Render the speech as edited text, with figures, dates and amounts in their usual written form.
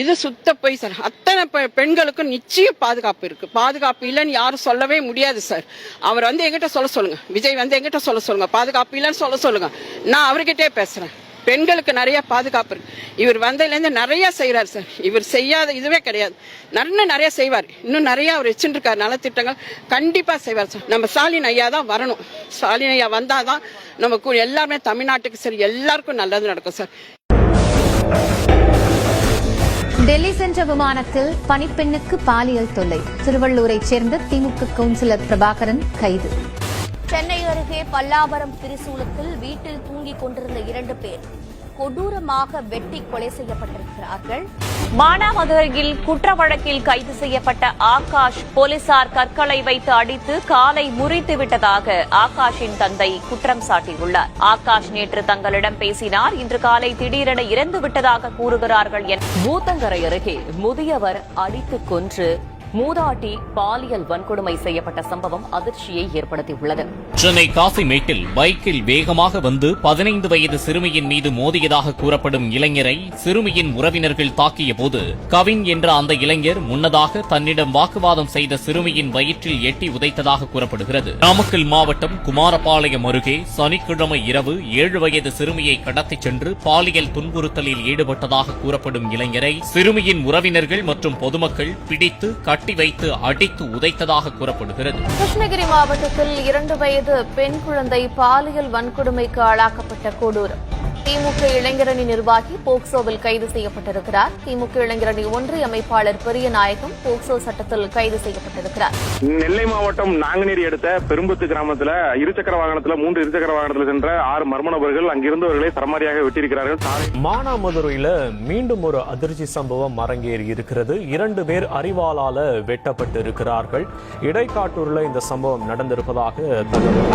இது சுத்த பொய் சார். அத்தனை பெண்களுக்கும் நிச்சயம் பாதுகாப்பு இருக்கு. பாதுகாப்பு இல்லைன்னு யாரும் சொல்லவே முடியாது சார். அவர் எங்கிட்ட சொல்ல சொல்லுங்க, விஜய் எங்கிட்ட சொல்ல சொல்லுங்க, பாதுகாப்பு இல்லைன்னு சொல்ல சொல்லுங்க. நான் அவர்கிட்டே பேசுறேன். பெண்களுக்கு நிறைய பாதுகாப்பு இருக்கு. இவர் வந்ததுலேருந்து நிறைய செய்யறாரு சார். இவர் செய்யாத இதுவே கிடையாது. நிறைய செய்வார். இன்னும் நிறைய அவர் வச்சுருக்காரு நலத்திட்டங்கள். கண்டிப்பா செய்வார் சார். நம்ம ஸ்டாலின் ஐயா தான் வரணும். ஸ்டாலின் ஐயா வந்தாதான் நமக்கு எல்லாருமே தமிழ்நாட்டுக்கு சரி எல்லாருக்கும் நல்லது நடக்கும் சார். டெல்லி சென்ற விமானத்தில் பணிப்பெண்ணுக்கு பாலியல் தொல்லை. திருவள்ளூரைச் சேர்ந்த திமுக கவுன்சிலர் பிரபாகரன் கைது. சென்னை அருகே பல்லாவரம் திரிசூலத்தில் வீட்டில் தூங்கிக் கொண்டிருந்த 2 பேர் கொடூரமாக வெட்டி கொலை செய்யப்பட்டிருக்கிறார்கள். மானாமதுரையில் குற்ற வழக்கில் கைது செய்யப்பட்ட ஆகாஷ் போலீசார் கற்களை வைத்து அடித்து காலை முறித்துவிட்டதாக ஆகாஷின் தந்தை குற்றம் சாட்டியுள்ளார். ஆகாஷ் நேற்று தங்களிடம் பேசினார். இன்று காலை திடீரென இறந்து விட்டதாக கூறுகிறார்கள் என ஊத்தங்கரை அருகே முதியவர் அடித்துக் கொன்று மூதாட்டி பாலியல் வன்கொடுமை செய்யப்பட்ட சம்பவம் அதிர்ச்சியை ஏற்படுத்தியுள்ளது. சென்னை காசிமேட்டில் பைக்கில் வேகமாக வந்து 15 வயது சிறுமியின் மீது மோதியதாக கூறப்படும் இளைஞரை சிறுமியின் உறவினர்கள் தாக்கிய போது கவின் என்ற அந்த இளைஞர் முன்னதாக தன்னிடம் வாக்குவாதம் செய்த சிறுமியின் வயிற்றில் எட்டி உதைத்ததாக கூறப்படுகிறது. நாமக்கல் மாவட்டம் குமாரபாளையம் அருகே சனிக்கிழமை இரவு 7 வயது சிறுமியை கடத்திச் சென்று பாலியல் துன்புறுத்தலில் ஈடுபட்டதாக கூறப்படும் இளைஞரை சிறுமியின் உறவினர்கள் மற்றும் பொதுமக்கள் பிடித்து கட்டி வைத்து அடித்து உதைத்ததாக கூறப்படுகிறது. கிருஷ்ணகிரி மாவட்டத்தில் 2 வயது பெண் குழந்தை பாலியல் வன்கொடுமைக்கு ஆளாக்கப்பட்ட கொடூரம். திமுக இளைஞரணி நிர்வாகி போக்சோவில் கைது செய்யப்பட்டிருக்கிறார். திமுக இளைஞரணி ஒன்றிய அமைப்பாளர் பெரியநாயகம் போக்சோ சட்டத்தில் கைது செய்யப்பட்டிருக்கிறார். நெல்லை மாவட்டம் நாங்குநேரி அடுத்த பெரும்பத்து கிராமத்தில் 3 இருசக்கர வாகனத்தில் சென்ற 6 மர்ம நபர்கள் அங்கிருந்தவர்களை சரமாரியாக வெட்டியிருக்கிறார்கள். மானாமதுரையில மீண்டும் ஒரு அதிர்ச்சி சம்பவம் அரங்கேறி இருக்கிறது. 2 பேர் அறிவாளால வெட்டப்பட்டு இருக்கிறார்கள். இடைக்காட்டூர்ல இந்த சம்பவம் நடந்திருப்பதாக தகவல்.